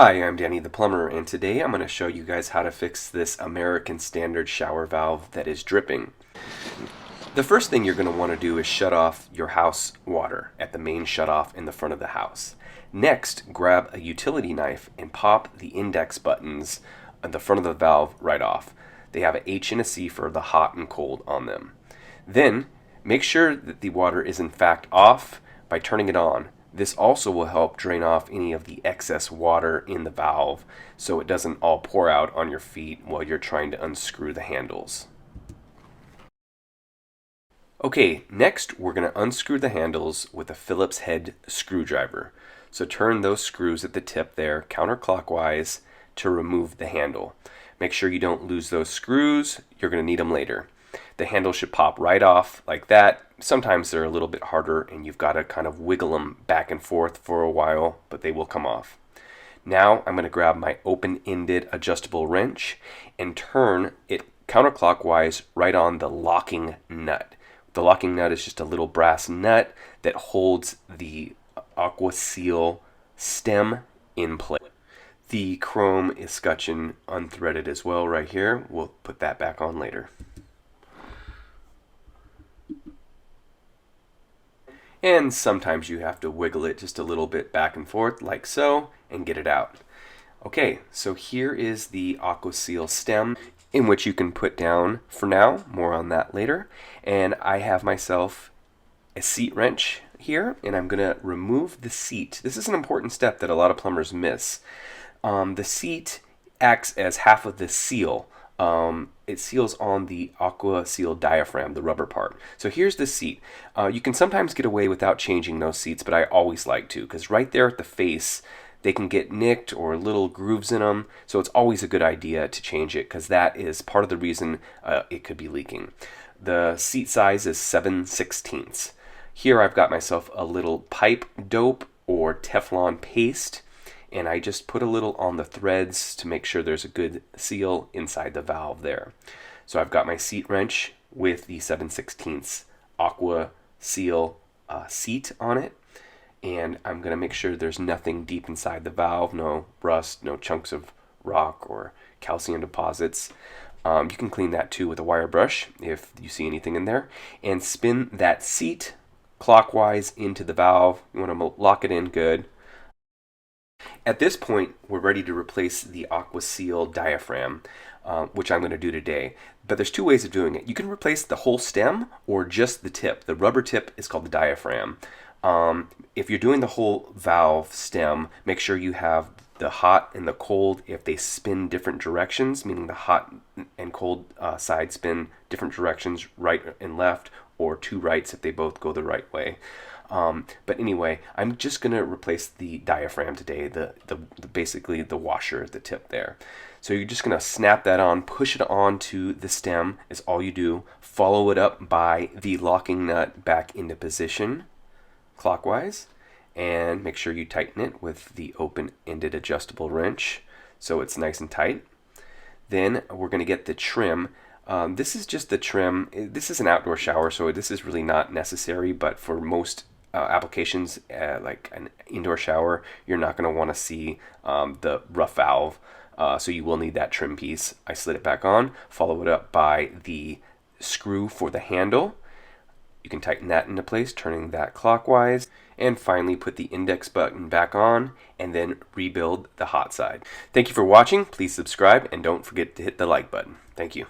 Hi, I'm Danny the Plumber, and today I'm going to show you guys how to fix this American Standard shower valve that is dripping. The first thing you're going to want to do is shut off your house water at the main shutoff in the front of the house. Next, grab a utility knife and pop the index buttons on the front of the valve right off. They have an H and a C for the hot and cold on them. Then, make sure that the water is in fact off by turning it on. This also will help drain off any of the excess water in the valve so it doesn't all pour out on your feet while you're trying to unscrew the handles. Okay, next we're going to unscrew the handles with a Phillips head screwdriver. So turn those screws at the tip there counterclockwise to remove the handle. Make sure you don't lose those screws, you're going to need them later. The handle should pop right off like that. Sometimes they're a little bit harder and you've got to kind of wiggle them back and forth for a while, but they will come off. Now I'm going to grab my open-ended adjustable wrench and turn it counterclockwise right on the locking nut. The locking nut is just a little brass nut that holds the AquaSeal stem in place. The chrome escutcheon unthreaded as well right here. We'll put that back on later. And sometimes you have to wiggle it just a little bit back and forth like so and get it out. Okay, so here is the AquaSeal stem in which you can put down for now, more on that later. And I have myself a seat wrench here and I'm going to remove the seat. This is an important step that a lot of plumbers miss. The seat acts as half of the seal. It seals on the AquaSeal diaphragm, the rubber part. So here's the seat. You can sometimes get away without changing those seats, but I always like to, because right there at the face, they can get nicked or little grooves in them. So it's always a good idea to change it, because that is part of the reason it could be leaking. The seat size is 7/16. Here I've got myself a little pipe dope or Teflon paste, and I just put a little on the threads to make sure there's a good seal inside the valve there. So I've got my seat wrench with the 7/16 AquaSeal seat on it, and I'm going to make sure there's nothing deep inside the valve, no rust, no chunks of rock or calcium deposits. You can clean that too with a wire brush if you see anything in there, and spin that seat clockwise into the valve. You want to lock it in good. At this point, we're ready to replace the AquaSeal diaphragm, which I'm going to do today. But there's two ways of doing it. You can replace the whole stem or just the tip. The rubber tip is called the diaphragm. If you're doing the whole valve stem, make sure you have the hot and the cold if they spin different directions, meaning the hot and cold side spin different directions, right and left, or two rights if they both go the right way. But anyway, I'm just going to replace the diaphragm today, the basically the washer at the tip there. So you're just going to snap that on, push it onto the stem is all you do. Follow it up by the locking nut back into position clockwise, and make sure you tighten it with the open-ended adjustable wrench so it's nice and tight. Then we're going to get the trim. This is just the trim. This is an outdoor shower, so this is really not necessary, but for most applications, like an indoor shower, you're not going to want to see the rough valve, so you will need that trim piece. I slid it back on, follow it up by the screw for the handle. You can tighten that into place, turning that clockwise, and finally put the index button back on and then rebuild the hot side. Thank you for watching. Please subscribe and don't forget to hit the like button. Thank you.